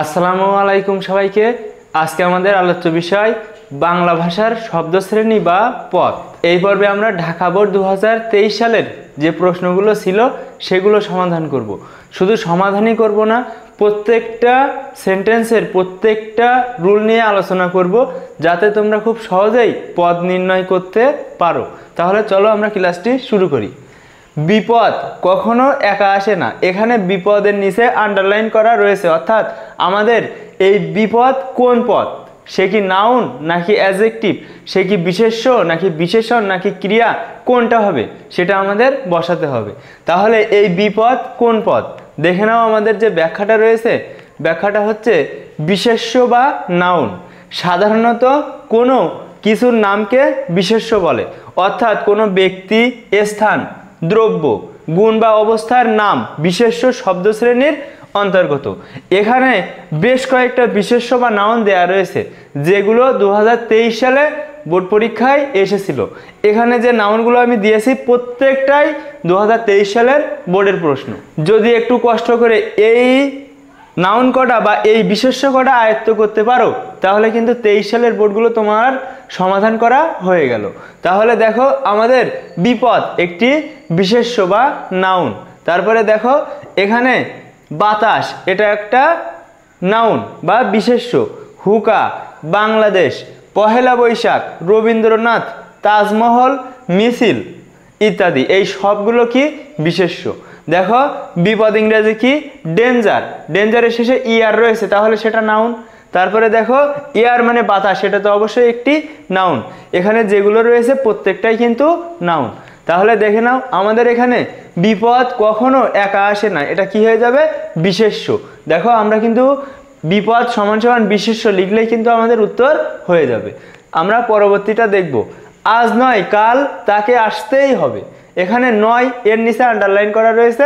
আসসালামু আলাইকুম সবাইকে। আজকে আমাদের আলোচ্য বিষয় বাংলা ভাষার শব্দ শ্রেণী বা পদ। এই পর্বে আমরা ঢাকা বোর্ড 2023 সালের যে প্রশ্নগুলো ছিল সেগুলো সমাধান করব। শুধু সমাধানই করব না, প্রত্যেকটা সেন্টেন্সের প্রত্যেকটা রুল নিয়ে আলোচনা করব, যাতে তোমরা খুব সহজেই পদ নির্ণয় করতে পারো। তাহলে চলো আমরা ক্লাসটি শুরু করি। বিপদ কখনো একা আসে না। এখানে বিপদের নিচে আন্ডারলাইন করা রয়েছে, অর্থাৎ আমাদের এই বিপদ কোন পদ, সে কি নাউন নাকি অ্যাডজেক্টিভ, সে কি বিশেষ্য নাকি বিশেষণ নাকি ক্রিয়া, কোনটা হবে সেটা আমাদের বসাতে হবে। তাহলে এই বিপদ কোন পদ, দেখে নাও। আমাদের যে ব্যাখ্যাটা রয়েছে, ব্যাখ্যাটা হচ্ছে বিশেষ্য বা নাউন। সাধারণত কোনো কিছুর নামকে বিশেষ্য বলে, অর্থাৎ কোনো ব্যক্তি, স্থান, দ্রব্য, গুণ বা অবস্থার নাম বিশেষ্য শব্দ শ্রেণীর অন্তর্গত। এখানে বেশ কয়েকটা বিশেষ্য বা নাউন দেয়া রয়েছে, যেগুলো 2023 সালে বোর্ড পরীক্ষায় এসেছিল। এখানে যে নাউনগুলো আমি দিয়েছি প্রত্যেকটাই 2023 সালের বোর্ডের প্রশ্ন। যদি একটু কষ্ট করে এই নাউন কটা বা এই বিশেষ্য কটা আয়ত্ত করতে পারো, তাহলে কিন্তু 23 সালের বোর্ডগুলো তোমার সমাধান করা হয়ে গেল। তাহলে দেখো, আমাদের বিপদ একটি বিশেষ্য বা নাউন। তারপরে দেখো এখানে বাতাস, এটা একটা নাউন বা বিশেষ্য। হুকা, বাংলাদেশ, পহেলা বৈশাখ, রবীন্দ্রনাথ, তাজমহল, মিছিল ইত্যাদি, এই সবগুলো কি বিশেষ্য। দেখো বিপদ ইংরেজি কি ডেঞ্জার, ডেঞ্জারের শেষে ইয়ার রয়েছে, তাহলে সেটা নাউন। তারপরে দেখো ইয়ার মানে বাতাস, সেটা তো অবশ্যই একটি নাউন। এখানে যেগুলো রয়েছে প্রত্যেকটাই কিন্তু নাউন। তাহলে দেখে নাও, আমাদের এখানে বিপদ কখনো একা আসে না, এটা কি হয়ে যাবে বিশেষ্য। দেখো আমরা কিন্তু বিপদ সমান সমান বিশেষ্য লিখলেই কিন্তু আমাদের উত্তর হয়ে যাবে। আমরা পরবর্তীটা দেখব। আজ নয় কাল তাকে আসতেই হবে। এখানে নয় এর নিচে আন্ডারলাইন করা রয়েছে,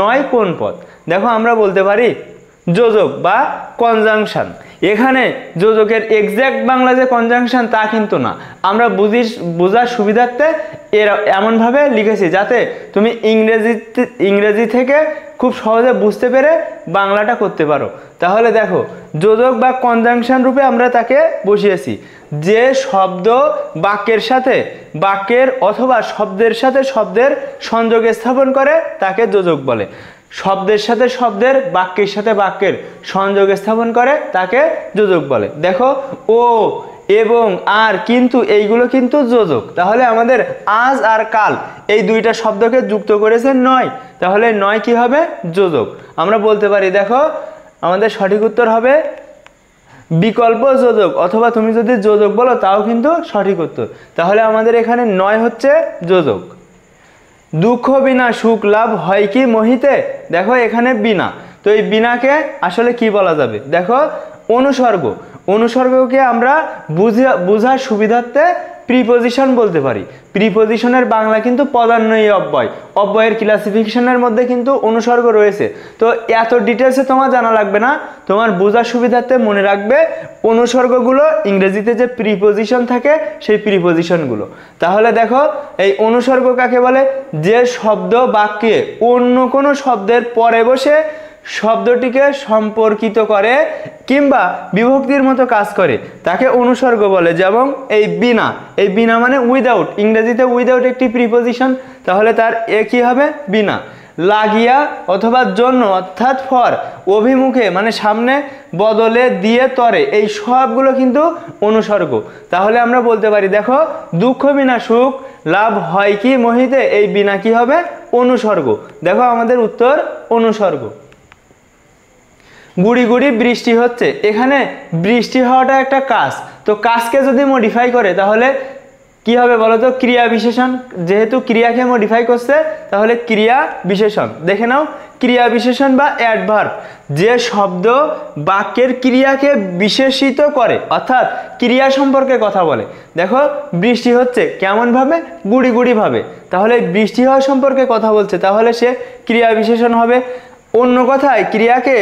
নয় কোন পদ। দেখো আমরা বলতে পারি যোজক বা কনজাংশন। এখানে যোজকের এক্সাক্ট বাংলা যে কনজাংশন তা কিন্তু না, আমরা বোঝার সুবিধার্থে এমনভাবে লিখেছি যাতে তুমি ইংরেজি থেকে খুব সহজে বুঝতে পেরে বাংলাটা করতে পারো। তাহলে দেখো যোজক বা কনজাংশন রূপে আমরা তাকে বসিয়েছি। যে শব্দ বাক্যের সাথে বাক্যের অথবা শব্দের সাথে শব্দের সংযোগ স্থাপন করে তাকে যোজক বলে। শব্দের সাথে শব্দের, বাক্যের সাথে বাক্যের সংযোগ স্থাপন করে তাকে যোজক বলে। দেখো ও, এবং, আর, কিন্তু, এইগুলো কিন্তু যোজক। তাহলে আমাদের আজ আর কাল এই দুইটা শব্দকে যুক্ত করেছে নয়, তাহলে নয় কি হবে যোজক। আমরা বলতে পারি, দেখো আমাদের সঠিক উত্তর হবে বিকল্প যোজক, অথবা তুমি যদি যোজক বলো তাও কিন্তু সঠিক উত্তর। তাহলে আমাদের এখানে নয় হচ্ছে যোজক। দুঃখ বিনা সুখ লাভ হয় কি মোহিতে। দেখো এখানে বিনা, তো এই বিনাকে আসলে কি বলা যাবে, দেখো অনুসর্গ। অনুসর্গকে আমরা বুঝার সুবিধার্থে প্রিপোজিশন বলতে পারি। প্রিপোজিশনের বাংলা কিন্তু পদান্বয়ী অব্যয়। অব্যয়ের ক্লাসিফিকেশনের মধ্যে কিন্তু অনুসর্গ রয়েছে। তো এত ডিটেলসে তোমার জানা লাগবে না, তোমার বোঝার সুবিধার্থে মনে রাখবে অনুসর্গগুলো, ইংরেজিতে যে প্রিপোজিশন থাকে সেই প্রিপোজিশনগুলো। তাহলে দেখো এই অনুসর্গ কাকে বলে, যে শব্দ বাক্যে অন্য কোনো শব্দের পরে বসে শব্দটিকে সম্পর্কিত করে কিংবা বিভক্তির মতো কাজ করে তাকে অনুসর্গ বলে। যেমন এই বিনা, এই বিনা মানে উইদাউট, ইংরেজিতে উইদাউট একটি প্রিপোজিশন, তাহলে তার এ কি হবে বিনা। লাগিয়া অথবা জন্য অর্থাৎ ফর, অভিমুখে মানে সামনে, বদলে, দিয়ে, তরে, এই সবগুলো কিন্তু অনুসর্গ। তাহলে আমরা বলতে পারি, দেখো দুঃখ বিনা সুখ লাভ হয় কি মোহিতে, এই বিনা কি হবে অনুসর্গ। দেখো আমাদের উত্তর অনুসর্গ। গুড়ি গুড়ি বৃষ্টি হচ্ছে। এখানে বৃষ্টি হওয়াটা একটা কাজ, তো কাজকে যদি মডিফাই করে তাহলে কি হবে বলো তো, ক্রিয়া বিশেষণ। যেহেতু ক্রিয়াকে মডিফাই করছে তাহলে ক্রিয়া বিশেষণ। দেখে নাও ক্রিয়া বিশেষণ বা অ্যাডভার্ব, যে শব্দ বাক্যের ক্রিয়াকে বিশেষিত করে, অর্থাৎ ক্রিয়া সম্পর্কে কথা বলে। দেখো বৃষ্টি হচ্ছে কেমন ভাবে, গুড়ি গুড়ি ভাবে, তাহলে বৃষ্টি হওয়া সম্পর্কে কথা বলছে, তাহলে সে ক্রিয়া বিশেষণ হবে। অন্য কথায় ক্রিয়াকে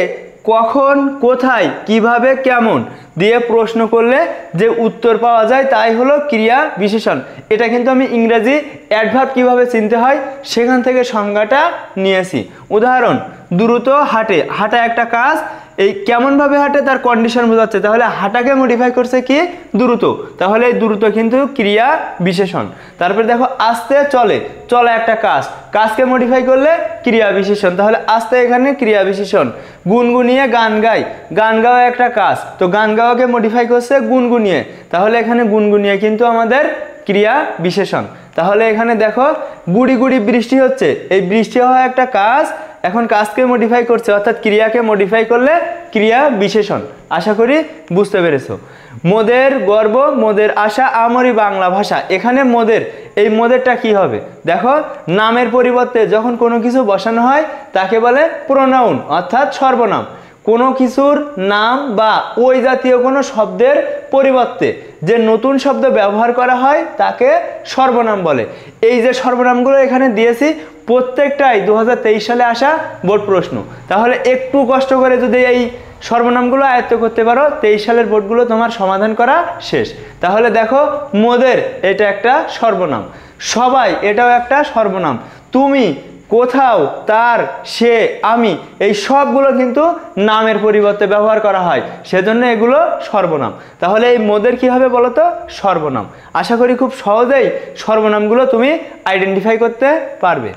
কখন, কোথায়, কিভাবে, কেমন দিয়ে প্রশ্ন করলে যে উত্তর পাওয়া যায় তাই হলো ক্রিয়া বিশেষণ। এটা কিন্তু আমি ইংরেজি অ্যাডভার্ব কিভাবে চিনতে হয় সেখান থেকে সংজ্ঞাটা নিয়েছি। উদাহরণ, দ্রুত হাঁটে। হাঁটা একটা কাজ, এই কেমন ভাবে হাঁটে তার কন্ডিশন বোঝাচ্ছে, তাহলে হাঁটাকে মডিফাই করছে কি দ্রুত, তাহলে এই দ্রুত কিন্তু ক্রিয়া বিশেষণ। তারপরে দেখো আস্তে চলে, চলা একটা কাজ, কাজকে মডিফাই করলে ক্রিয়া বিশেষণ, তাহলে আস্তে এখানে ক্রিয়া বিশেষণ। গুনগুনিয়ে গান গাই, গান গাওয়া একটা কাজ, তো গান গাওয়াকে মডিফাই করছে গুনগুনিয়ে, তাহলে এখানে গুনগুনিয়ে কিন্তু আমাদের ক্রিয়া বিশেষণ। তাহলে এখানে দেখো গুড়ি গুড়ি বৃষ্টি হচ্ছে, এই বৃষ্টি হওয়া একটা কাজ, এখন কাজকে মডিফাই করছে অর্থাৎ ক্রিয়াকে মডিফাই করলে ক্রিয়া বিশেষণ। আশা করি বুঝতে পেরেছো। মোদের গর্ব মোদের আশা আমরি বাংলা ভাষা, এখানে মোদের, এই মোদেরটা কি হবে দেখো, নামের পরিবর্তে যখন কোনো কিছু বসানো হয় তাকে বলে প্রোনাউন অর্থাৎ সর্বনাম। কোনো কিছুর নাম বা ওই জাতীয় কোনো শব্দের পরিবর্তে যে নতুন শব্দ ব্যবহার করা হয় তাকে সর্বনাম বলে। এই যে সর্বনামগুলো এখানে দিয়েছি প্রত্যেকটাই 2023 সালে আসা বোর্ড প্রশ্ন, তাহলে একটু কষ্ট করে যদি এই সর্বনামগুলো আয়ত্ত করতে পারো 23 সালের বোর্ডগুলো তোমার সমাধান করা শেষ। তাহলে দেখো মোদের এটা একটা সর্বনাম, সবাই এটাও একটা সর্বনাম, তুমি, কোথাও, তার, সে, আমি, এই সবগুলো কিন্তু নামের পরিবর্তে ব্যবহার করা হয়, সেজন্য এগুলো সর্বনাম। তাহলে এই মোদের কি হবে বলো তো, সর্বনাম। আশা করি খুব সহজেই সর্বনামগুলো তুমি আইডেন্টিফাই করতে পারবে।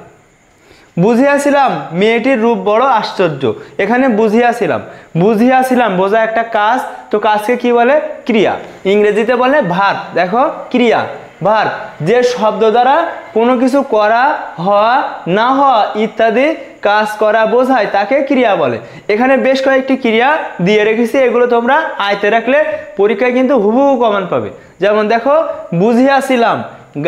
বুঝিয়াছিলাম মেয়েটির রূপ বড় আশ্চর্য, এখানে বুঝিয়াছিলাম, বুঝিয়াছিলাম বোঝা একটা কাজ, তো কাজকে কি বলে ক্রিয়া, ইংরেজিতে বলে ভার্ব। দেখো ক্রিয়া ভার্ব, যে শব্দ দ্বারা কোনো কিছু করা, হওয়া, না হওয়া ইত্যাদি কাজ করা বোঝায় তাকে ক্রিয়া বলে। এখানে বেশ কয়েকটি ক্রিয়া দিয়ে রেখেছি, এগুলো তোমরা আয়ত্তে রাখলে পরীক্ষায় কিন্তু হুবহু কমন পাবে। যেমন দেখো বুঝিয়াছিলাম,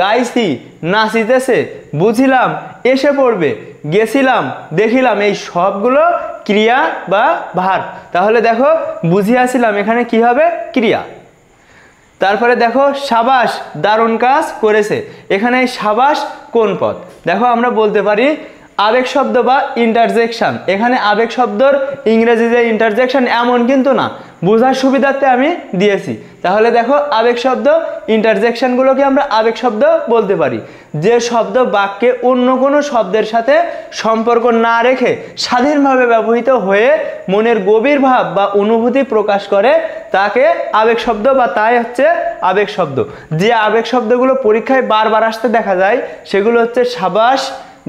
গাইছি, নাচিতেছে, বুঝিলাম, এসে পড়বে, গেছিলাম, দেখিলাম, এই সবগুলো ক্রিয়া বা ভার্ব। তাহলে দেখো বুঝিয়াছিলাম এখানে কি হবে ক্রিয়া। তারপরে দেখো সাবাস দারুণ কাজ করেছে, এখানে সাবাস কোন পদ, দেখো আমরা বলতে পারি আবেগ শব্দ বা ইন্টারজেকশন। এখানে আবেগ শব্দর ইংরেজি যে ইন্টারজেকশন এমন কিন্তু না, বোঝার সুবিধার্থে আমি দিয়েছি। তাহলে দেখো আবেগ শব্দ ইন্টারজেকশনগুলোকে আমরা আবেগ শব্দ বলতে পারি, যে শব্দ বাক্যে অন্য কোনো শব্দের সাথে সম্পর্ক না রেখে স্বাধীনভাবে ব্যবহৃত হয়ে মনের গভীর ভাব বা অনুভূতি প্রকাশ করে তাকে আবেগ শব্দ বা তাই হচ্ছে আবেগ শব্দ। যে আবেগ শব্দগুলো পরীক্ষায় বারবার আসতে দেখা যায় সেগুলো হচ্ছে সাবাস,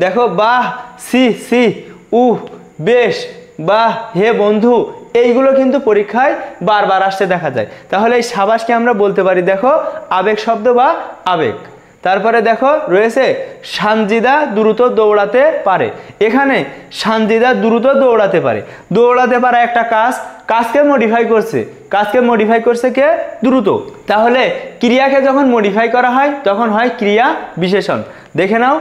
দেখো বাহ, সি সি, উহ, বেশ, বাহ, হে বন্ধু, এইগুলো কিন্তু পরীক্ষায় বারবার আসতে দেখা যায়। তাহলে এই সাবাসকে আমরা বলতে পারি দেখো আবেগ শব্দ বা আবেগ। তারপরে দেখো রয়েছে সানজিদা দ্রুত দৌড়াতে পারে, এখানে সানজিদা দ্রুত দৌড়াতে পারে, দৌড়াতে পারা একটা কাজ, কাজকে মডিফাই করছে, কাজকে মডিফাই করছে কে দ্রুত, তাহলে ক্রিয়াকে যখন মডিফাই করা হয় তখন হয় ক্রিয়া বিশেষণ। দেখে নাও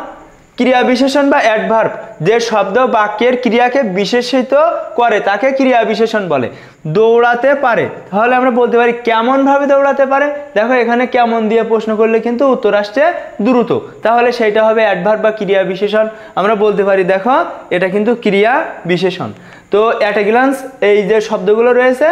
ক্রিয়া বিশেষণ বা অ্যাডভার্ব, যে শব্দ বাক্যের ক্রিয়াকে বিশেষিত করে তাকে ক্রিয়া বিশেষণ বলে। দৌড়াতে পারে, তাহলে আমরা বলতে পারি কেমন ভাবে দৌড়াতে পারে, দেখো এখানে কেমন দিয়ে প্রশ্ন করলে কিন্তু উত্তর আসছে দ্রুত, তাহলে সেইটা হবে অ্যাডভার্ব বা ক্রিয়া বিশেষণ। আমরা বলতে পারি দেখো এটা কিন্তু ক্রিয়া বিশেষণ। তো অ্যাট এ গ্লান্স এই যে শব্দগুলো রয়েছে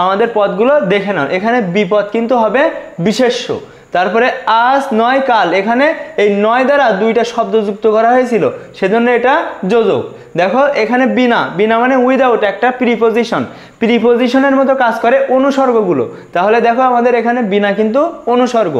আমাদের পদগুলো দেখে নাও, এখানে বিপদ কিন্তু হবে বিশেষ্য। তারপরে আজ নয় কাল, এখানে এই নয় দ্বারা দুইটা শব্দ যুক্ত করা হয়েছিল সেজন্য এটা যোজক। দেখো এখানে বিনা, বিনা মানে উইদাউট, একটা প্রিপোজিশন, প্রিপোজিশনের মতো কাজ করে অনুসর্গগুলো, তাহলে দেখো আমাদের এখানে বিনা কিন্তু অনুসর্গ।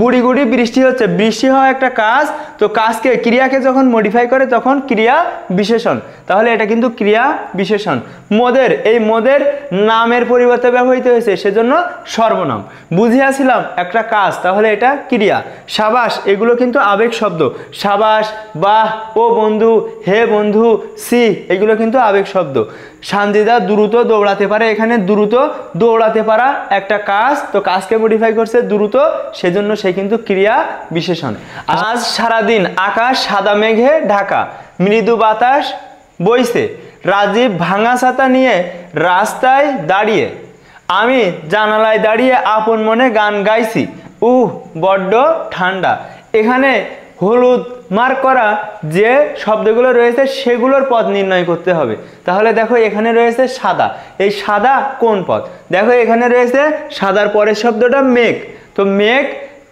গুড়ি গুড়ি বৃষ্টি হচ্ছে, বৃষ্টি হওয়া একটা কাজ, তো কাজকে ক্রিয়াকে যখন মডিফাই করে তখন ক্রিয়া বিশেষণ, তাহলে এটা কিন্তু ক্রিয়া বিশেষণ। মোদের, এই মোদের নামের পরিবর্তে ব্যবহৃত হয়েছে সেজন্য সর্বনাম। বুঝিয়াছিলাম একটা কাজ, তাহলে এটা ক্রিয়া। সাবাস এগুলো কিন্তু আবেগ শব্দ, সাবাস, বাহ, ও বন্ধু, হে বন্ধু, সি, এগুলো কিন্তু আবেগ শব্দ। সানজিদা দ্রুত দৌড়াতে পারে, এখানে দ্রুত দৌড়াতে পারা একটা কাজ, তো কাজকে মডিফাই করছে দ্রুত, সেজন্য সে কিন্তু ক্রিয়া বিশেষণ। আজ সারাদিন আকাশ সাদা মেঘে ঢাকা, মৃদু বাতাস বইছে, রাজীব ভাঙা ছাতা নিয়ে রাস্তায় দাঁড়িয়ে, আমি জানালায় দাঁড়িয়ে আপন মনে গান গাইছি, বড্ড ঠান্ডা। এখানে হলুদ মার্ক করা যে শব্দগুলো রয়েছে সেগুলোর পদ নির্ণয় করতে হবে। তাহলে দেখো এখানে রয়েছে সাদা, এই সাদা কোন পদ, দেখো এখানে রয়েছে সাদার পরের শব্দটা মেঘ, তো মেঘ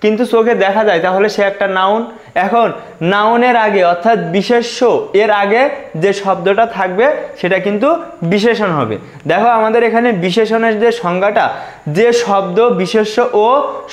কিন্তু চোখে দেখা যায় তাহলে সে একটা নাউন। এখন নাউনের আগে অর্থাৎ বিশেষ্য এর আগে যে শব্দটা থাকবে সেটা কিন্তু বিশেষণ হবে। দেখো আমাদের এখানে বিশেষণের যে সংজ্ঞাটা, যে শব্দ বিশেষ্য ও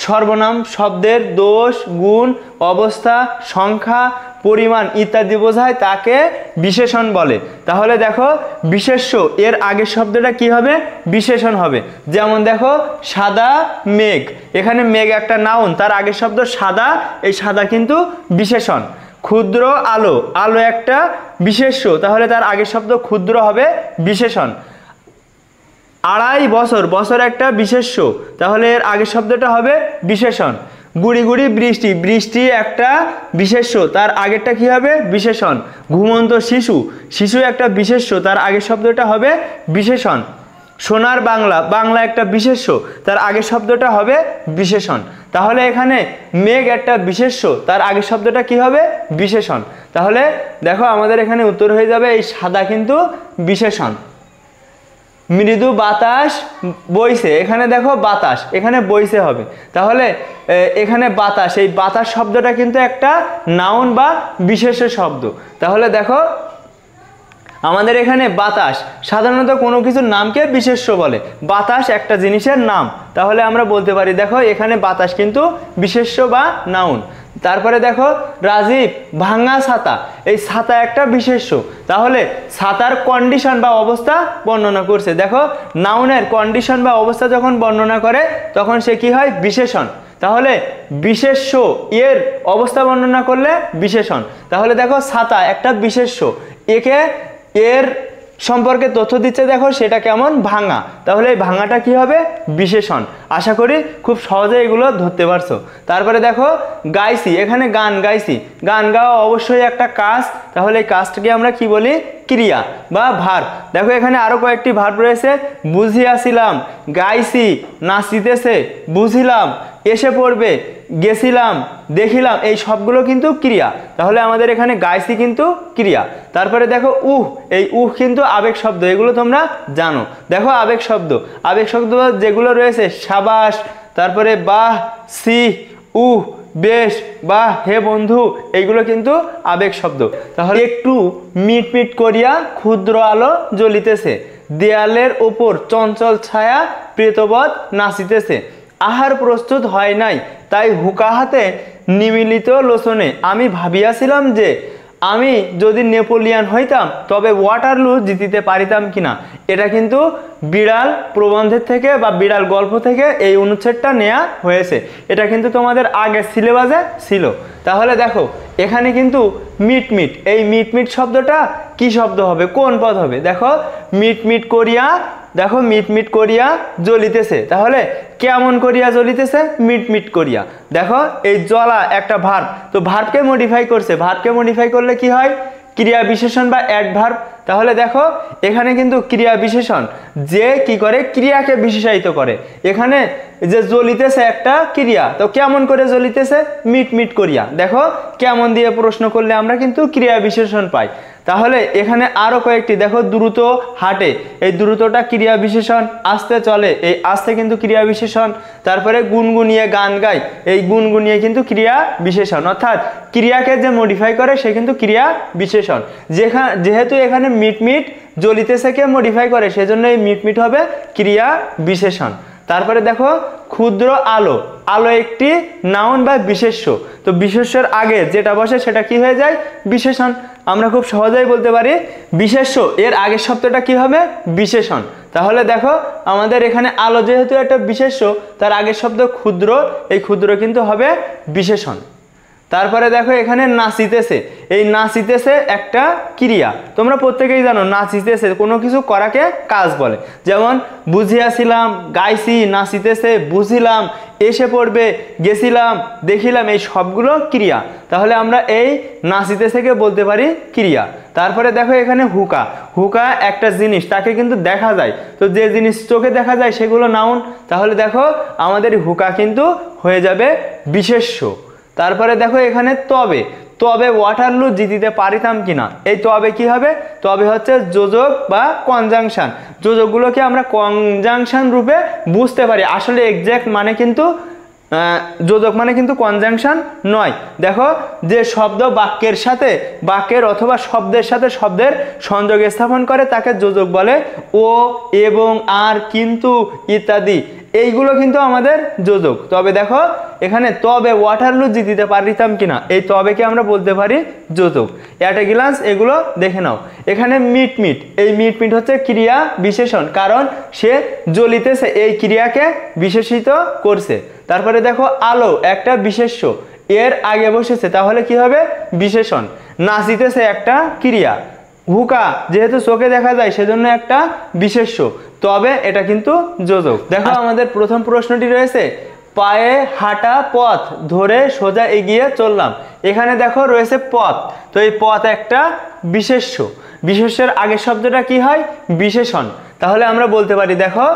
সর্বনাম শব্দের দোষ, গুণ, অবস্থা, সংখ্যা, পরিমাণ ইত্যাদি বোঝায় তাকে বিশেষণ বলে। তাহলে দেখো বিশেষ্য এর আগের শব্দটা কি হবে? বিশেষণ হবে। যেমন দেখো সাদা মেঘ, এখানে মেঘ একটা নাউন, তার আগের শব্দ সাদা, এই সাদা কিন্তু বিশেষণ। ক্ষুদ্র আলো, আলো একটা বিশেষ্য, তাহলে তার আগের শব্দ ক্ষুদ্র হবে বিশেষণ। আড়াই বছর, বছর একটা বিশেষ্য, তাহলে এর আগের শব্দটা হবে বিশেষণ। গুড়ি গুড়ি বৃষ্টি, বৃষ্টি একটা বিশেষ্য, তার আগেরটা কি হবে? বিশেষণ। ঘুমন্ত শিশু, শিশু একটা বিশেষ্য, তার আগের শব্দটা হবে বিশেষণ। সোনার বাংলা, বাংলা একটা বিশেষ্য, তার আগের শব্দটা হবে বিশেষণ। তাহলে এখানে মেঘ একটা বিশেষ্য, তার আগের শব্দটা কি হবে? বিশেষণ। তাহলে দেখো আমাদের এখানে উত্তর হয়ে যাবে এই সাদা কিন্তু বিশেষণ। মৃদু বাতাস বইছে, এখানে দেখো বাতাস, এখানে বইছে হবে। তাহলে এখানে বাতাস, এই বাতাস শব্দটা কিন্তু একটা নাউন বা বিশেষ্য শব্দ। তাহলে দেখো আমাদের এখানে বাতাস, সাধারণত কোনো কিছুর নামকে বিশেষ্য বলে, বাতাস একটা জিনিসের নাম। তাহলে আমরা বলতে পারি দেখো এখানে বাতাস কিন্তু বিশেষ্য বা নাউন। তারপরে দেখো রাজীব ভাঙা ছাতা, এই ছাতা একটা বিশেষ্য, তাহলে ছাতার কন্ডিশন বা অবস্থা বর্ণনা করছে। দেখো নাউনের কন্ডিশন বা অবস্থা যখন বর্ণনা করে তখন সে কি হয়? বিশেষণ। তাহলে বিশেষ্য এর অবস্থা বর্ণনা করলে বিশেষণ। তাহলে দেখো ছাতা একটা বিশেষ্য, একে এর সম্পর্কে তথ্য দিচ্ছে, দেখো সেটা কেমন? ভাঙা, তাহলে এই ভাঙাটা কি হবে? বিশেষণ। আশা করি খুব সহজে এগুলো ধরতে পারছো। তারপরে দেখো গাইছি, এখানে গান গাইছি, গান গাওয়া অবশ্যই একটা কাজ, তাহলে এই কাজটাকে আমরা কি বলি? ক্রিয়া বা ভার্ব। দেখো এখানে আরো কয়েকটি ভার্ব রয়েছে, বুঝিয়াছিলাম, গাইছি, নাচিতেছে, বুঝিলাম, এসে পড়বে, গেছিলাম, দেখিলাম, এই সবগুলো কিন্তু ক্রিয়া। তাহলে আমাদের এখানে গাইছি কিন্তু ক্রিয়া। তারপরে দেখো উহ, এই উহ কিন্তু আবেগ শব্দ, এগুলো তোমরা জানো। দেখো আবেগ শব্দ, আবেগ শব্দ যেগুলো রয়েছে সাবাস, তারপরে বাহ, সি, উহ, বেশ, বাহ, হে বন্ধু, এইগুলো কিন্তু আবেগ শব্দ। তাহলে একটু মিটমিট করিয়া ক্ষুদ্র আলো জ্বলিতেছে, দেয়ালের ওপর চঞ্চল ছায়া প্রেতবৎ নাচিতেছে, আহার প্রস্তুত হয় নাই, তাই হুকা হাতে নিমিলিত লোচনে আমি ভাবিয়াছিলাম যে আমি যদি নেপোলিয়ান হইতাম তবে ওয়াটারলু জিতিতে পারিতাম কিনা। এটা কিন্তু বিড়াল প্রবন্ধের থেকে বা বিড়াল গল্প থেকে এই অনুচ্ছেদটা নেওয়া হয়েছে। এটা কিন্তু তোমাদের আগের সিলেবাসে ছিল। তাহলে দেখো এখানে কিন্তু মিটমিট, এই মিটমিট শব্দটা কি শব্দ হবে? কোন পদ হবে? দেখো মিটমিট করিয়া, দেখো মিটমিট করিয়া জ্বলিতেছে, তাহলে কেমন করিয়া জ্বলিতেছে? মিটমিট করিয়া। দেখো এই জ্বলা একটা ভার্ব, তো ভার্বকে মডিফাই করছে, ভার্বকে মডিফাই করলে কি হয়? ক্রিয়া বিশেষণ বা অ্যাডভার্ব। তাহলে দেখো এখানে কিন্তু ক্রিয়া বিশেষণ, যে কি করে? ক্রিয়াকে বিশেষায়িত করে। এখানে যে জ্বলিতেছে একটা ক্রিয়া, তো কেমন করে জ্বলিতেছে? মিটমিট করিয়া। দেখো কেমন দিয়ে প্রশ্ন করলে আমরা কিন্তু ক্রিয়া বিশেষণ পাই। তাহলে এখানে আরো কয়েকটি, দেখো দ্রুত হাঁটে, এই দ্রুতটা ক্রিয়া বিশেষণ। আস্তে চলে, এই আস্তে কিন্তু ক্রিয়া বিশেষণ। তারপরে গুনগুনিয়ে গান গায়, এই গুনগুনিয়ে কিন্তু ক্রিয়া বিশেষণ, অর্থাৎ ক্রিয়াকে যে মডিফাই করে সে কিন্তু ক্রিয়া বিশেষণ। যেহেতু এখানে মিটমিট জ্বলিতেছেকে মডিফাই করে, সেজন্য এই মিটমিট হবে ক্রিয়া বিশেষণ। তারপরে দেখো ক্ষুদ্র আলো, আলো একটি নাউন বা বিশেষ্য, তো বিশেষ্যের আগে যেটা বসে সেটা কি হয়ে যায়? বিশেষণ। আমরা খুব সহজেই বলতে পারি বিশেষ্য এর আগের শব্দটা কি হবে? বিশেষণ। তাহলে দেখো আমাদের এখানে আলো যেহেতু একটা বিশেষ্য, তার আগের শব্দ ক্ষুদ্র, এই ক্ষুদ্র কিন্তু হবে বিশেষণ। তারপরে দেখো এখানে নাচিতেছে, এই নাচিতেছে একটা ক্রিয়া, তোমরা প্রত্যেকেই জানো নাচিতেছে কোনো কিছু করাকে কাজ বলে। যেমন বুঝিয়াছিলাম, গাইছি, নাচিতেছে, বুঝিলাম, এসে পড়বে, গেছিলাম, দেখিলাম, এই সবগুলো ক্রিয়া। তাহলে আমরা এই নাচিতেছেকে বলতে পারি ক্রিয়া। তারপরে দেখো এখানে হুকা, হুকা একটা জিনিস, তাকে কিন্তু দেখা যায়, তো যে জিনিস চোখে দেখা যায় সেগুলো নাউন। তাহলে দেখো আমাদের হুকা কিন্তু হয়ে যাবে বিশেষ্য। তারপরে দেখো এখানে তবে, তবে ওয়াটারলু জিতিতে পারিতাম কিনা, এই তবে কি হবে? তবে হচ্ছে যোজক বা কনজাংশন। যোজকগুলোকে আমরা কনজাংশন রূপে বুঝতে পারি, আসলে এক্সাক্ট মানে কিন্তু যোজক মানে কিন্তু কনজাংশন নয়। দেখো যে শব্দ বাক্যের সাথে বাক্যের অথবা শব্দের সাথে শব্দের সংযোগ স্থাপন করে তাকে যোজক বলে। ও, এবং, আর, কিন্তু ইত্যাদি এইগুলো কিন্তু আমাদের যোজক। তবে দেখো এখানে তবে ওয়াটারলু জিতিতে পারিতাম কিনা, এই তবেকে আমরা বলতে পারি যোজক। অ্যাট এ গ্লান্স এগুলো দেখে নাও। এখানে মিট মিট, এই মিট মিট হচ্ছে ক্রিয়া বিশেষণ, কারণ সে জ্বলিতেছে এই ক্রিয়াকে বিশেষিত করছে। তারপরে দেখো আলো একটা বিশেষ্য, এর আগে বসেছে তাহলে কি হবে বিশেষণ। নাচিতেছে একটা ক্রিয়া, হুকা যেহেতু চোখে দেখা যায় সেজন্য একটা বিশেষ্য, তবে এটা কিন্তু যোজক। দেখো আমাদের প্রথম প্রশ্নটি রয়েছে পায়ে হাঁটা পথ ধরে সোজা এগিয়ে চললাম। এখানে দেখো রয়েছে পথ, তো এই পথ একটা বিশেষ্য, বিশেষ্যের আগের শব্দটা কি হয় বিশেষণ। তাহলে আমরা বলতে পারি দেখো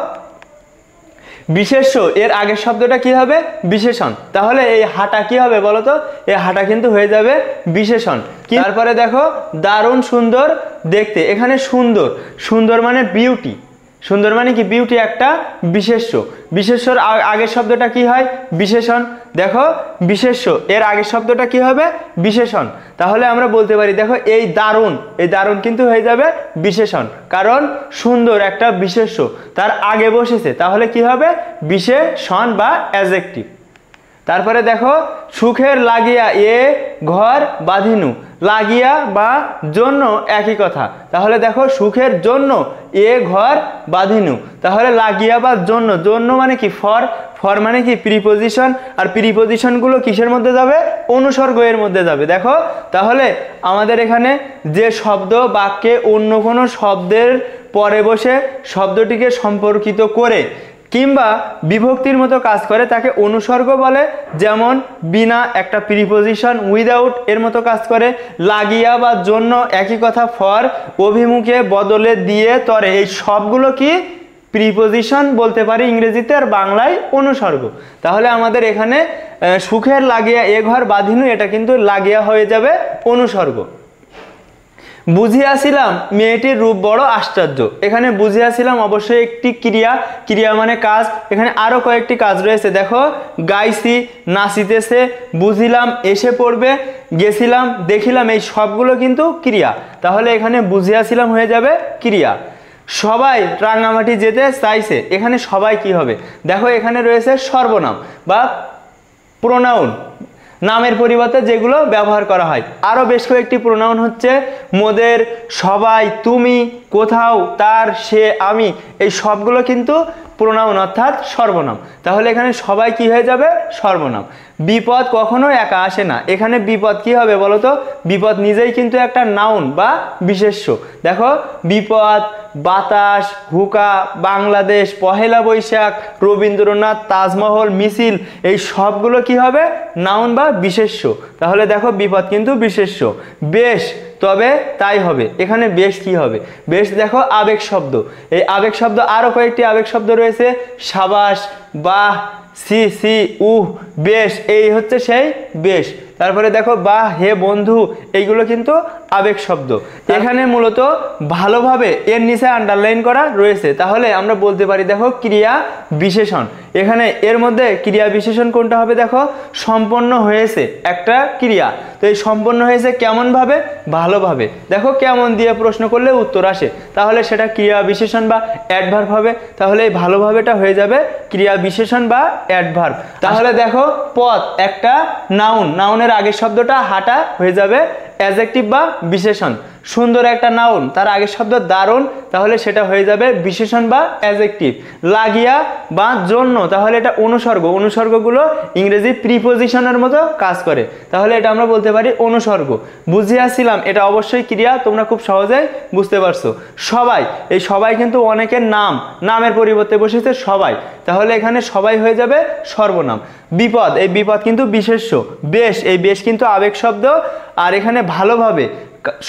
বিশেষ্য এর আগের শব্দটা কি হবে বিশেষণ। তাহলে এই হাঁটা কি হবে বলতো, এই হাঁটা কিন্তু হয়ে যাবে বিশেষণ। তারপরে দেখো দারুণ সুন্দর দেখতে, এখানে সুন্দর, সুন্দর মানে বিউটি, সুন্দর মানে কি বিউটি একটা বিশেষ্য, বিশেষ্যর আগের শব্দটা কি হয় বিশেষণ। দেখো বিশেষ্য এর আগের শব্দটা কি হবে বিশেষণ। তাহলে আমরা বলতে পারি দেখো এই দারুণ, এই দারুণ কিন্তু হয়ে যাবে বিশেষণ, কারণ সুন্দর একটা বিশেষ্য তার আগে বসেছে, তাহলে কি হবে বিশেষণ বা অ্যাডজেক্টিভ। তারপরে দেখো সুখের লাগিয়া এ ঘর বাঁধিনু, লাগিয়া বা জন্য একই কথা। তাহলে দেখো সুখের জন্য এ ঘর বাঁধিনু, তাহলে লাগিয়া বা জন্য, জন্য মানে কি ফর, ফর মানে কি প্রিপোজিশন, আর প্রিপোজিশনগুলো কিসের মধ্যে যাবে অনুসর্গ এর মধ্যে যাবে। দেখো তাহলে আমাদের এখানে যে শব্দ বাক্যে অন্য কোনো শব্দের পরে বসে শব্দটিকে সম্পর্কিত করে কিংবা বিভক্তির মতো কাজ করে তাকে অনুসর্গ বলে। যেমন বিনা একটা প্রিপোজিশন, উইদাউট এর মতো কাজ করে, লাগিয়া বা জন্য একই কথা, ফর অভিমুখে বদলে দিয়ে তরে, এই সবগুলো কি প্রিপোজিশন বলতে পারি ইংরেজিতে, আর বাংলায় অনুসর্গ। তাহলে আমাদের এখানে সুখের লাগিয়া এ ঘর বাঁধিনু এটা কিন্তু লাগিয়া হয়ে যাবে অনুসর্গ। বুঝিয়াছিলাম মেয়েটির রূপ বড় আশ্চর্য, এখানে বুঝিয়াছিলাম অবশ্যই একটি ক্রিয়া, ক্রিয়া মানে কাজ। এখানে আরো কয়েকটি কাজ রয়েছে, দেখো গাইছি, নাচিতেছে, বুঝিলাম এসে পড়বে, গেছিলাম, দেখিলাম, এই সবগুলো কিন্তু ক্রিয়া। তাহলে এখানে বুঝিয়াছিলাম হয়ে যাবে ক্রিয়া। সবাই রাঙামাটি যেতে চাইছে, এখানে সবাই কি হবে দেখো এখানে রয়েছে সর্বনাম বা প্রোনাউন, নামের পরিবর্তে যেগুলো ব্যবহার করা হয়। আরও বেশ কয়েকটি প্রোনাউন হচ্ছে মোদের, সবাই, তুমি, কোথাও, তার, সে, আমি, এই সবগুলো কিন্তু প্রোনাউন অর্থাৎ সর্বনাম। তাহলে এখানে সবাই কি হয়ে যাবে সর্বনাম। বিপদ কখনো একা আসে না, এখানে বিপদ কি হবে বলতো, বিপদ নিজেই কিন্তু একটা নাউন বা বিশেষ্য। দেখো বিপদ, বাতাস, হুকা, বাংলাদেশ, পহেলা বৈশাখ, রবীন্দ্রনাথ, তাজমহল, মিছিল, এই সবগুলো কি হবে নাউন বা বিশেষ্য। তাহলে দেখো বিপদ কিন্তু বিশেষ্য। বেশ, তবে তাই হবে, এখানে বেশ কি হবে বেশ দেখো আবেগ শব্দ, এই আবেগ শব্দ আরো কয়েকটি আবেগ শব্দ রয়েছে, সাবাস, বাহ, সি সি, উহ, বেশ, এই হচ্ছে সেই বেশ। তারপরে দেখো বাহ, হে বন্ধু, এইগুলো কিন্তু আবেগ শব্দ। এখানে মূলত ভালোভাবে এর নিচে আন্ডারলাইন করা রয়েছে। তাহলে আমরা বলতে পারি দেখো ক্রিয়া বিশেষণ, এখানে এর মধ্যে ক্রিয়া বিশেষণ কোনটা হবে দেখো সম্পন্ন হয়েছে একটা ক্রিয়া, তো এই সম্পন্ন হয়েছে কেমন ভাবে ভালোভাবে। দেখো কেমন দিয়ে প্রশ্ন করলে উত্তর আসে, তাহলে সেটা ক্রিয়া বিশেষণ বা অ্যাডভার্ব হবে। তাহলে এই ভালোভাবেটা হয়ে যাবে ক্রিয়া বিশেষণ বা অ্যাডভার্ব। তাহলে দেখো পথ একটা নাউন, নাউনের আগের শব্দটা হাঁটা হয়ে যাবে অ্যাডজেক্টিভ বা বিশেষণ। সুন্দর একটা নাউন, তার আগের শব্দ দারুণ, তাহলে সেটা হয়ে যাবে বিশেষণ বা অ্যাডজেক্টিভ। লাগিয়া বা জন্য, তাহলে এটা অনুসর্গ, অনুসর্গগুলো ইংরেজি প্রিপোজিশনের মতো কাজ করে, তাহলে এটা আমরা বলতে পারি অনুসর্গ। বুঝিয়াছিলাম এটা অবশ্যই ক্রিয়া, তোমরা খুব সহজেই বুঝতে পারছো। সবাই, এই সবাই কিন্তু অনেকের নাম, নামের পরিবর্তে বসেছে সবাই, তাহলে এখানে সবাই হয়ে যাবে সর্বনাম। বিপদ, এই বিপদ কিন্তু বিশেষ্য। বেশ, এই বেশ কিন্তু আবেগ শব্দ। আর এখানে ভালোভাবে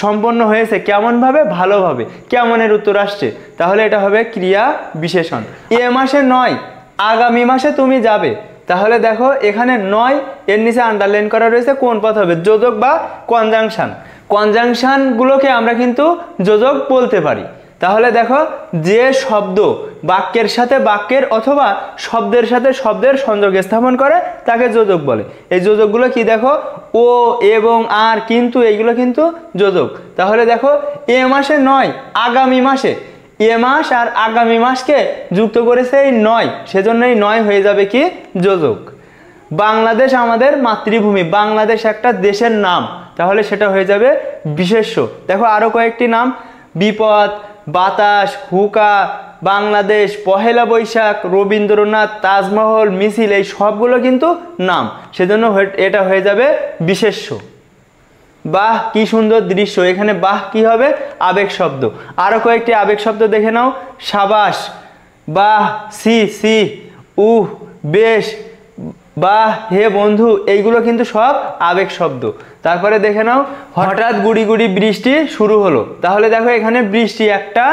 সম্পন্ন হয়েছে কেমন ভাবে ভালোভাবে, কেমনের উত্তর আসছে, তাহলে এটা হবে ক্রিয়া বিশেষণ। এ মাসে নয়, আগামী মাসে তুমি যাবে, তাহলে দেখো এখানে নয় এর নিচে আন্ডারলাইন করা রয়েছে, কোন পদ হবে যোজক বা কনজাংশন। কনজাংশনগুলোকে আমরা কিন্তু যোজক বলতে পারি। তাহলে দেখো যে শব্দ বাক্যের সাথে বাক্যের অথবা শব্দের সাথে শব্দের সংযোগ স্থাপন করে তাকে যোজক বলে। এই যোজকগুলো কি দেখো, ও এবং আর কিন্তু, এইগুলো কিন্তু যোজক। তাহলে দেখো এ মাসে নয়, আগামী মাসে, এ মাস আর আগামী মাসকে যুক্ত করেছে এই নয়, সেজন্য এই নয় হয়ে যাবে কি যোজক। বাংলাদেশ আমাদের মাতৃভূমি, বাংলাদেশ একটা দেশের নাম, তাহলে সেটা হয়ে যাবে বিশেষ্য। দেখো আরো কয়েকটি নাম, বিপদ, বাতাস, হুকা, বাংলাদেশ, পহেলা বৈশাখ, রবীন্দ্রনাথ, তাজমহল, মিছিল, এই সবগুলো কিন্তু নাম, সেজন্য এটা হয়ে যাবে বিশেষ্য। বাহ কি সুন্দর দৃশ্য, এখানে বাহ কি হবে, আবেগ শব্দ। আরো কয়েকটি আবেগ শব্দ দেখে নাও, সাবাস, বাহ, সি সি, উহ, বেশ, বাহ, হে বন্ধু, এইগুলো কিন্তু সব আবেগ শব্দ। তারপরে দেখে নাও, হঠাৎ গুড়ি গুড়ি বৃষ্টি শুরু হলো। তাহলে দেখো এখানে বৃষ্টি একটা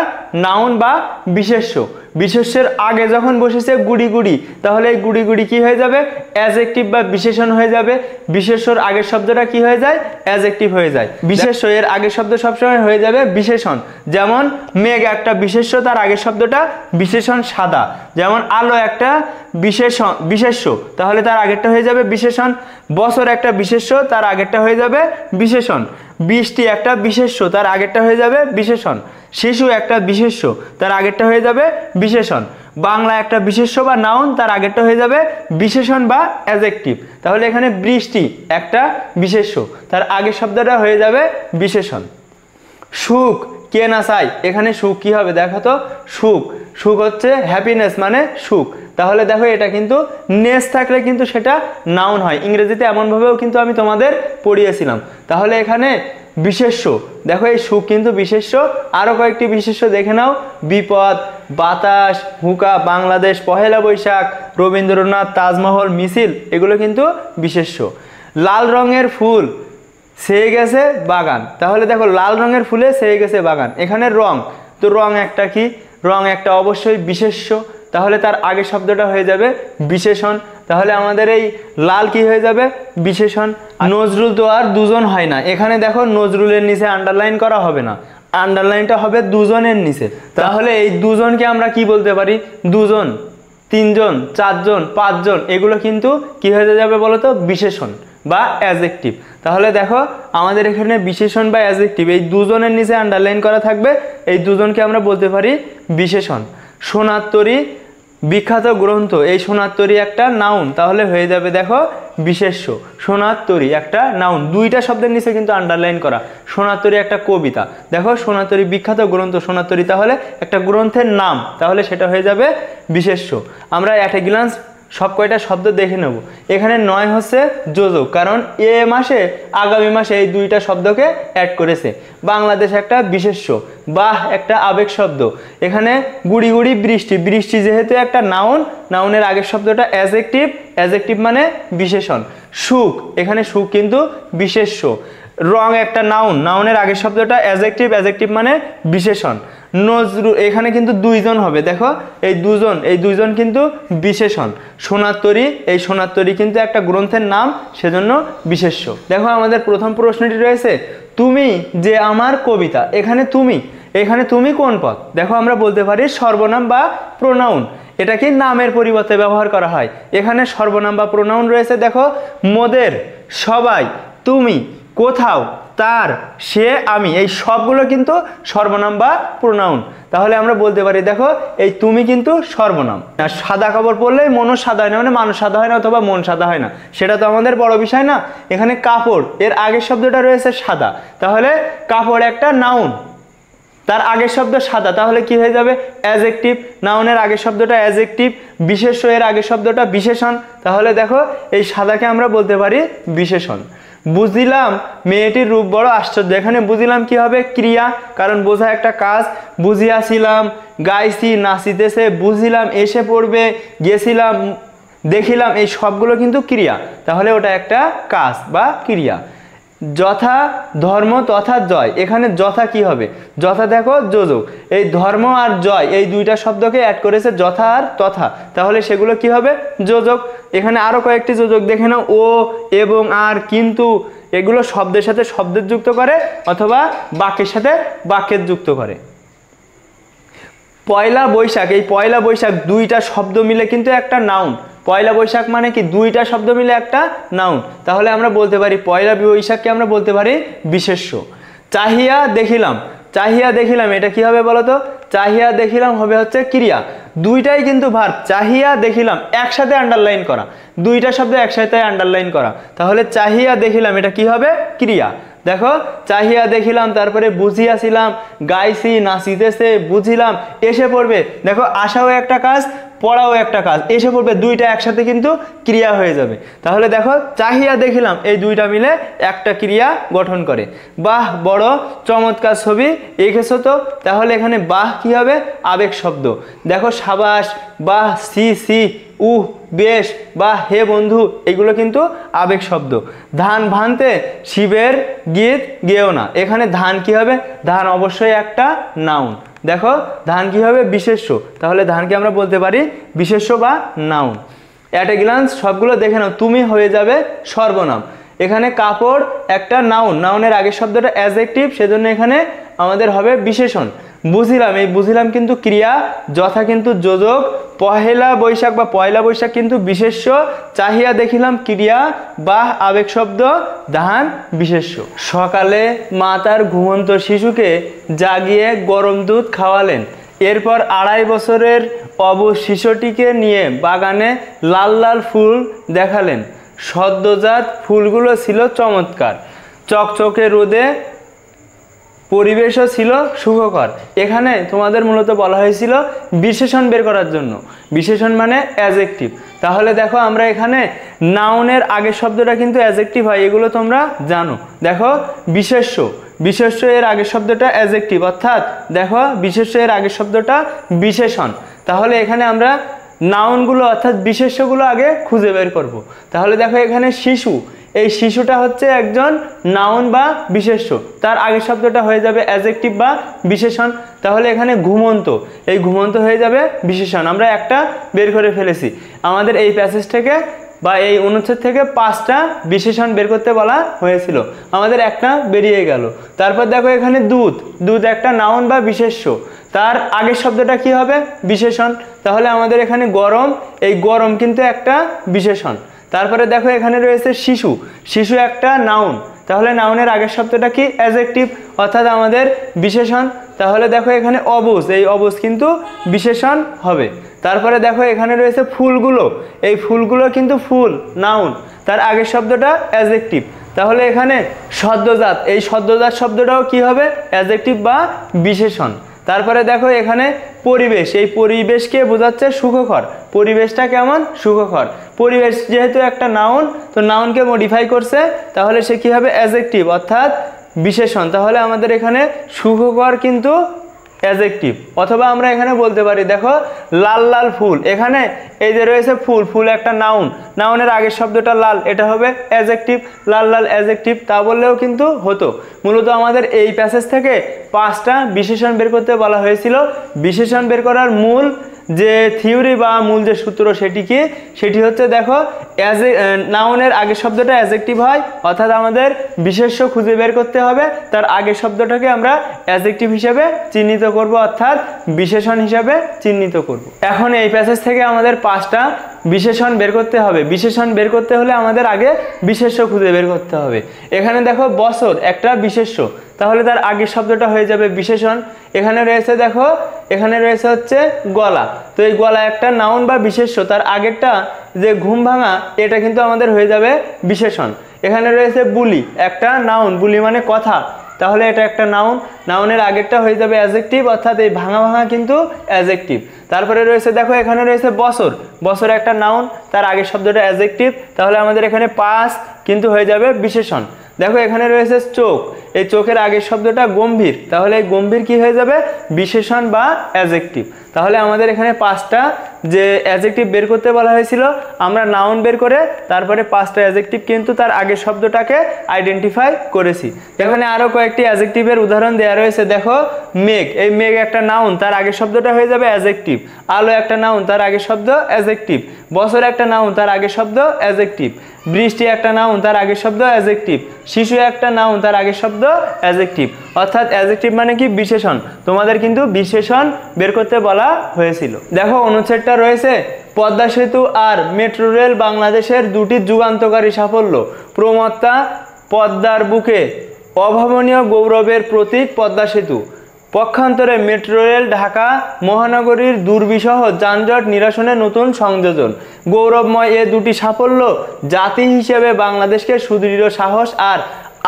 নাউন বা বিশেষ্য। বিশেষ্যের আগে যখন বসেছে গুড়ি গুড়ি, তাহলে এই গুড়ি গুড়ি কি হয়ে যাবে, অ্যাডজেক্টিভ বা বিশেষণ হয়ে যাবে। বিশেষ্যর আগের শব্দটা কি হয়ে যায়, অ্যাডজেক্টিভ হয়ে যায়। বিশেষ্য এর আগের শব্দ সবসময় হয়ে যাবে বিশেষণ। যেমন মেঘ একটা বিশেষ্য, তার আগের শব্দটা বিশেষণ সাদা। যেমন আলো একটা বিশেষ্য, তাহলে তার আগেরটা হয়ে যাবে বিশেষণ। বছর একটা বিশেষ্য, তার আগেরটা হয়ে যাবে বিশেষণ। বৃষ্টি একটা বিশেষ্য, তার আগেরটা হয়ে যাবে বিশেষণ। শিশু একটা বিশেষ্য, তার আগেরটা হয়ে যাবে বিশেষণ। বাংলা একটা বিশেষ্য বা নাউন, তার আগেরটা হয়ে যাবে বিশেষণ বা অ্যাডজেক্টিভ। তাহলে এখানে বৃষ্টি একটা বিশেষ্য, তার আগের শব্দটা হয়ে যাবে বিশেষণ। সুখ কে না চাই, এখানে সুখ কি হবে দেখো তো, সুখ, সুখ হচ্ছে হ্যাপিনেস মানে সুখ। তাহলে দেখো এটা কিন্তু নেস থাকলে কিন্তু সেটা নাউন হয়, ইংরেজিতে এমনভাবেও কিন্তু আমি তোমাদের পড়িয়েছিলাম। তাহলে এখানে বিশেষ্য, দেখো এই সুখ কিন্তু বিশেষ্য। আরো কয়েকটি বিশেষ্য দেখে নাও, বিপদ, বাতাস, হুকা, বাংলাদেশ, পহেলা বৈশাখ, রবীন্দ্রনাথ, তাজমহল, মিছিল, এগুলো কিন্তু বিশেষ্য। লাল রঙের ফুল ছেয়ে গেছে বাগান, তাহলে দেখো লাল রঙের ফুলে ছেয়ে গেছে বাগান, এখানে রং, তো রং একটা কি, রং একটা অবশ্যই বিশেষ্য, তাহলে তার আগের শব্দটা হয়ে যাবে বিশেষণ। তাহলে আমাদের এই লাল কি হয়ে যাবে বিশেষণ। নজরুল তো আর দুজন হয় না, এখানে দেখো নজরুলের নিচে আন্ডারলাইন করা হবে না, আন্ডারলাইনটা হবে দুজনের নিচে। তাহলে এই দুজনকে আমরা কি বলতে পারি, দুজন, তিনজন, চারজন, পাঁচজন, এগুলো কিন্তু কি হয়ে যাবে বলতো, বিশেষণ বা অ্যাডজেক্টিভ। তাহলে দেখো আমাদের এখানে বিশেষণ বা অ্যাডজেক্টিভ এই দুজনের নিচে আন্ডারলাইন করা থাকবে, এই দুজনকে আমরা বলতে পারি বিশেষণ। সোনার তরী বিখ্যাত গ্রন্থ, এই সোনার তরী একটা নাউন, তাহলে হয়ে যাবে দেখো বিশেষ্য। সোনার তরী একটা নাউন, দুইটা শব্দের নিচে কিন্তু আন্ডারলাইন করা। সোনার তরী একটা কবিতা, দেখো সোনার তরী বিখ্যাত গ্রন্থ, সোনার তরী তাহলে একটা গ্রন্থের নাম, তাহলে সেটা হয়ে যাবে বিশেষ্য। আমরা অ্যাট এ গ্লান্স সব কয়টা শব্দ দেখে নেব। এখানে নয় হচ্ছে যোজক, কারণ এ মাসে আগামী মাসে এই দুইটা শব্দকে অ্যাড করেছে। বাংলাদেশ একটা বিশেষ্য, বাহ একটা আবেগ শব্দ। এখানে গুড়ি গুড়ি বৃষ্টি, বৃষ্টি যেহেতু একটা নাউন, নাউনের আগের শব্দটা অ্যাডজেক্টিভ, অ্যাডজেক্টিভ মানে বিশেষণ। সুখ, এখানে সুখ কিন্তু বিশেষ্য। রং একটা নাউন, নাউনের আগের শব্দটা অ্যাডজেক্টিভ, অ্যাডজেক্টিভ মানে বিশেষণ। নজরুল, এখানে কিন্তু দুইজন হবে, দেখো এই দুজন, এই দুইজন কিন্তু বিশেষণ। সোনার তরী, এই সোনার তরী কিন্তু একটা গ্রন্থের নাম, সেজন্য বিশেষ্য। দেখো আমাদের প্রথম প্রশ্নটি রয়েছে, তুমি যে আমার কবিতা, এখানে তুমি, এখানে তুমি কোন পদ, দেখো আমরা বলতে পারি সর্বনাম বা প্রোনাউন, এটা কি নামের পরিবর্তে ব্যবহার করা হয়। এখানে সর্বনাম বা প্রোনাউন রয়েছে, দেখো মোদের, সবাই, তুমি, কোথাও, তার, সে, আমি, এই সবগুলো কিন্তু সর্বনাম বা প্রোনাউন। তাহলে আমরা বলতে পারি দেখো এই তুমি কিন্তু সর্বনাম। আর সাদা কাপড় পরলেই মনও সাদা হয় না, মানে মানুষ সাদা হয় না অথবা মন সাদা হয় না, সেটা তো আমাদের বড় বিষয় না। এখানে কাপড়, এর আগের শব্দটা রয়েছে সাদা, তাহলে কাপড় একটা নাউন, তার আগের শব্দ সাদা, তাহলে কি হয়ে যাবে অ্যাডজেক্টিভ। নাউনের আগের শব্দটা অ্যাডজেক্টিভ, বিশেষ্য এর আগের শব্দটা বিশেষণ, তাহলে দেখো এই সাদাকে আমরা বলতে পারি বিশেষণ। বুঝিলাম মেয়েটির রূপ বড় আশ্চর্য, এখানে বুঝিলাম কি হবে ক্রিয়া, কারণ বোঝা একটা কাজ। বুঝিয়াছিলাম, গাইছি, নাচিতেছে, বুঝিলাম এসে পড়বে, গেছিলাম, দেখিলাম, এই সবগুলো কিন্তু ক্রিয়া, তাহলে ওটা একটা কাজ বা ক্রিয়া। যথা ধর্ম তথা জয়, এখানে যথা কি হবে, যথা দেখো যোজক, এই ধর্ম আর জয় এই দুইটা শব্দকে অ্যাড করেছে যথা আর তথা, তাহলে সেগুলো কি হবে যোজক। এখানে আরো কয়েকটি যোজক দেখে নাও, ও এবং আর কিন্তু, এগুলো শব্দের সাথে শব্দের যুক্ত করে অথবা বাক্যের সাথে বাক্যের যুক্ত করে। পয়লা বৈশাখ, এই পয়লা বৈশাখ দুইটা শব্দ মিলে কিন্তু একটা নাউন। পয়লা বৈশাখ মানে কি দুইটা শব্দ মিলে একটা নাউন, তাহলে আমরা বলতে পারি পয়লা বৈশাখকে আমরা বলতে পারি বিশেষ্য। চাহিয়া দেখিলাম, চাহিয়া দেখিলাম এটা কি হবে বলো তো? চাহিয়া দেখিলাম হবে হচ্ছে ক্রিয়া, দুইটাই কিন্তু ভার্ব। চাহিয়া দেখিলাম একসাথে আন্ডারলাইন করা, দুইটা শব্দ একসাথে আন্ডারলাইন করা, তাহলে চাহিয়া দেখিলাম এটা কি হবে? ক্রিয়া। দেখো চাহিয়া দেখিলাম, তারপরে বুঝিয়াছিলাম, গাইছি, নাচিতেছে, বুঝিলাম, এসে পড়বে। দেখো আসাও একটা কাজ, পড়াও একটা কাজ, এসে পড়বে, দুইটা একসাথে কিন্তু ক্রিয়া হয়ে যাবে। তাহলে দেখো চাহিয়া দেখিলাম এই দুইটা মিলে একটা ক্রিয়া গঠন করে। বাহ বড় চমৎকার ছবি এঁকেছো তো, তাহলে এখানে বাহ কি হবে? আবেগ শব্দ। দেখো সাবাস, বাহ, সি সি, উহ বেশ, বা হে বন্ধু, এগুলো কিন্তু আবেগ শব্দ। ধান ভানতে শিবের গীত গেও না, এখানে ধান কি হবে? ধান অবশ্যই একটা নাউন। দেখো ধান কি হবে? বিশেষ্য, তাহলে ধানকে আমরা বলতে পারি বিশেষ্য বা নাউন। অ্যাট এ গ্লান্স সবগুলো দেখে নাও, তুমি হয়ে যাবে সর্বনাম। এখানে কাপড় একটা নাউন, নাউনের আগের শব্দটা অ্যাডজেক্টিভ, সেজন্য এখানে আমাদের হবে বিশেষণ। বুঝিলাম, এই বুঝিলাম কিন্তু ক্রিয়া, যথা কিন্তু যোজক, পহেলা বৈশাখ বা পয়লা বৈশাখ কিন্তু বিশেষ্য, চাহিয়া দেখিলাম ক্রিয়া, বাহ আবেগ শব্দ, ধান বিশেষ্য। সকালে মা তার ঘুমন্ত শিশুকে জাগিয়ে গরম দুধ খাওয়ালেন, এরপর 2.5 বছরের অবুঝ শিশুটিকে নিয়ে বাগানে লাল লাল ফুল দেখালেন। সদ্যজাত ফুলগুলো ছিল চমৎকার, চকচকে রোদে পরিবেশও ছিল সুখকর। এখানে তোমাদের মূলত বলা হয়েছিল বিশেষণ বের করার জন্য, বিশেষণ মানে অ্যাডজেক্টিভ। তাহলে দেখো আমরা এখানে নাউনের আগের শব্দটা কিন্তু অ্যাডজেক্টিভ হয়, এগুলো তোমরা জানো। দেখো বিশেষ্য, বিশেষ্য এর আগের শব্দটা অ্যাডজেক্টিভ, অর্থাৎ দেখো বিশেষ্য এর আগের শব্দটা বিশেষণ। তাহলে এখানে আমরা নাউনগুলো অর্থাৎ বিশেষ্যগুলো আগে খুঁজে বের করব। তাহলে দেখো এখানে শিশু, এই শিশুটা হচ্ছে একজন নাউন বা বিশেষ্য, তার আগের শব্দটা হয়ে যাবে অ্যাডজেক্টিভ বা বিশেষণ। তাহলে এখানে ঘুমন্ত, এই ঘুমন্ত হয়ে যাবে বিশেষণ। আমরা একটা বের করে ফেলেছি, আমাদের এই প্যাসেজ থেকে বা এই অনুচ্ছেদ থেকে 5টা বিশেষণ বের করতে বলা হয়েছিল, আমাদের একটা বেরিয়ে গেল। তারপর দেখো এখানে দুধ, দুধ একটা নাউন বা বিশেষ্য, তার আগের শব্দটা কি হবে? বিশেষণ। তাহলে আমাদের এখানে গরম, এই গরম কিন্তু একটা বিশেষণ। তারপরে দেখো এখানে রয়েছে শিশু, শিশু একটা নাউন, তাহলে নাউনের আগের শব্দটা কি? অ্যাডজেক্টিভ, অর্থাৎ আমাদের বিশেষণ। তাহলে দেখো এখানে অবুঝ, এই অবুঝ কিন্তু বিশেষণ হবে। তারপরে দেখো এখানে রয়েছে ফুলগুলো, এই ফুলগুলো কিন্তু ফুল নাউন, তার আগের শব্দটা অ্যাডজেক্টিভ। তাহলে এখানে সদ্যজাত, এই সদ্যজাত শব্দটাও কি হবে? অ্যাডজেক্টিভ বা বিশেষণ। তারপরে দেখো এখানে পরিবেশ, এই পরিবেশকে বোঝাচ্ছে সুখকর, পরিবেশটা কেমন? সুখকর। পরিবেশ যেহেতু একটা নাউন, তো নাউনকে মডিফাই করছে, তাহলে সে কি হবে? অ্যাডজেক্টিভ অর্থাৎ বিশেষণ। তাহলে আমাদের এখানে সুখকর কিন্তু অ্যাডজেক্টিভ। অথবা আমরা এখানে বলতে পারি দেখো লাল লাল ফুল, এখানে এই যে রয়েছে ফুল, ফুল একটা নাউন, নাউনের আগের শব্দটা লাল, এটা হবে অ্যাডজেক্টিভ, লাল লাল অ্যাডজেক্টিভ, তা বললেও কিন্তু হতো। মূলত আমাদের এই প্যাসেজ থেকে 5টা বিশেষণ বের করতে বলা হয়েছিল। বিশেষণ বের করার মূল যে থিওরি বা মূল যে সূত্র সেটি কি? সেটি হচ্ছে দেখো নাউনের আগের শব্দটা অ্যাডজেক্টিভ হয়, অর্থাৎ আমাদের বিশেষ্য খুঁজে বের করতে হবে, তার আগের শব্দটাকে আমরা অ্যাডজেক্টিভ হিসেবে চিহ্নিত করব, অর্থাৎ বিশেষণ হিসেবে চিহ্নিত করব। এখন এই প্যাসেজ থেকে আমাদের 5টা বিশেষণ বের করতে হবে। বিশেষণ বের করতে হলে আমাদের আগে বিশেষ্য খুঁজে বের করতে হবে। এখানে দেখো বছর একটা বিশেষ্য, তাহলে তার আগের শব্দটা হয়ে যাবে বিশেষণ। এখানে রয়েছে দেখো, এখানে রয়েছে হচ্ছে গলা, তো এই গলা একটা নাউন বা বিশেষ্য, তার আগেরটা যে ঘুম ভাঙা, এটা কিন্তু আমাদের হয়ে যাবে বিশেষণ। এখানে রয়েছে বুলি, একটা নাউন, বুলি মানে কথা, তাহলে এটা একটা নাউন, নাউনের আগেরটা হয়ে যাবে অ্যাডজেক্টিভ, অর্থাৎ এই ভাঙা ভাঙা কিন্তু অ্যাডজেক্টিভ। তারপরে রয়েছে দেখো এখানে রয়েছে বছর, বছর একটা নাউন, তার আগের শব্দটা অ্যাডজেক্টিভ, তাহলে আমাদের এখানে পাস কিন্তু হয়ে যাবে বিশেষণ। দেখো এখানে রয়েছে চোখ, এই চোখের আগের শব্দটা গম্ভীর, তাহলে এই গম্ভীর কি হয়ে যাবে? বিশেষণ বা অ্যাডজেক্টিভ। তাহলে আমাদের এখানে 5টা যে অ্যাডজেক্টিভ বের করতে বলা হয়েছিল, আমরা নাউন বের করে তারপরে 5টা অ্যাডজেক্টিভ কিন্তু তার আগের শব্দটাকে আইডেন্টিফাই করেছি। এখানে আরও কয়েকটি অ্যাডজেক্টিভের উদাহরণ দেওয়া রয়েছে। দেখো মেঘ, এই মেঘ একটা নাউন, তার আগের শব্দটা হয়ে যাবে অ্যাডজেক্টিভ। আলো একটা নাউন, তার আগের শব্দ অ্যাডজেক্টিভ। বছর একটা নাউন, তার আগের শব্দ অ্যাডজেক্টিভ। বৃষ্টি একটা নাউন, তার আগের শব্দ অ্যাডজেক্টিভ। শিশু একটা নাউন, তার আগের শব্দ অ্যাডজেক্টিভ। অর্থাৎ অ্যাডজেক্টিভ মানে কি? বিশেষণ। তোমাদের কিন্তু বিশেষণ বের করতে বলা হয়েছিল। দেখো অনুচ্ছেদটা রয়েছে, পদ্মা সেতু আর মেট্রো রেল বাংলাদেশের দুটি যুগান্তকারী সাফল্য। প্রমত্তা পদ্মার বুকে অভাবনীয় গৌরবের প্রতীক পদ্মা সেতু। পক্ষান্তরে মেট্রো রেল ঢাকা মহানগরীর দুর্বিষহ যানজট নিরসনে নতুন সংযোজন। গৌরবময় এ দুটি সাফল্য জাতি হিসেবে বাংলাদেশকে সুদৃঢ় সাহস আর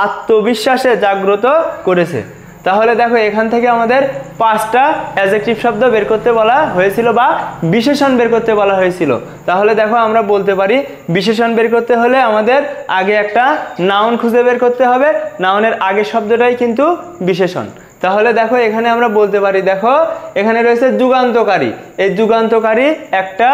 আত্মবিশ্বাসে জাগ্রত করেছে। তাহলে দেখো এখান থেকে আমাদের 5টা অ্যাডজেক্টিভ শব্দ বের করতে বলা হয়েছিল বা বিশেষণ বের করতে বলা হয়েছিল। তাহলে দেখো আমরা বলতে পারি বিশেষণ বের করতে হলে আমাদের আগে একটা নাউন খুঁজে বের করতে হবে, নাউনের আগের শব্দটাই কিন্তু বিশেষণ। তাহলে দেখো এখানে আমরা বলতে পারি, দেখো এখানে রয়েছে যুগান্তকারী, এই যুগান্তকারী একটা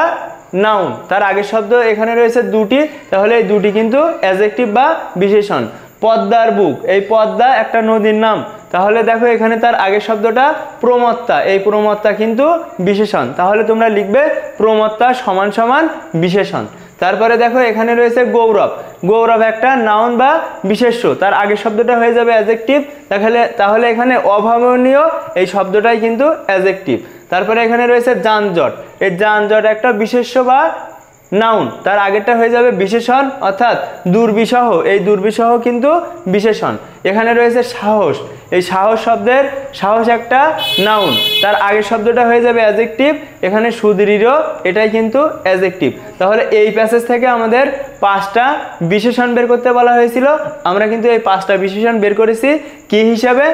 নাউন, তার আগের শব্দ এখানে রয়েছে দুটি, তাহলে এই দুটি কিন্তু অ্যাডজেক্টিভ বা বিশেষণ। পদ্মার বুক, এই পদ্মা একটা নদীর নাম, তাহলে দেখো এখানে তার আগের শব্দটা প্রমত্তা, এই প্রমত্তা কিন্তু বিশেষণ। তাহলে তোমরা লিখবে প্রমত্তা সমান সমান বিশেষণ। তারপরে দেখো এখানে রয়েছে গৌরব, গৌরব একটা নাউন বা বিশেষ্য, তার আগের শব্দটা হয়ে যাবে অ্যাডজেক্টিভ। তাহলে এখানে অভাবনীয় এই শব্দটাই কিন্তু অ্যাডজেক্টিভ। তারপরে এখানে রয়েছে যানজট, এই যানজট একটা বিশেষ্য বা নাউন, তার আগেরটা হয়ে যাবে বিশেষণ, অর্থাৎ দুর্বিষহ, এই দুর্বিষহ কিন্তু বিশেষণ। এখানে রয়েছে সাহস, এই সাহস শব্দের সাহস একটা নাউন, তার আগের শব্দটা হয়ে যাবে অ্যাডজেক্টিভ। এখানে সুদৃঢ় এটাই কিন্তু অ্যাডজেক্টিভ। তাহলে এই প্যাসেজ থেকে আমাদের 5টা বিশেষণ বের করতে বলা হয়েছিল, আমরা কিন্তু এই 5টা বিশেষণ বের করেছি। কি হিসাবে?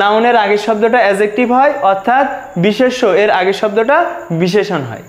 নাউনের আগের শব্দটা অ্যাডজেক্টিভ হয়, অর্থাৎ বিশেষ্য এর আগের শব্দটা বিশেষণ হয়।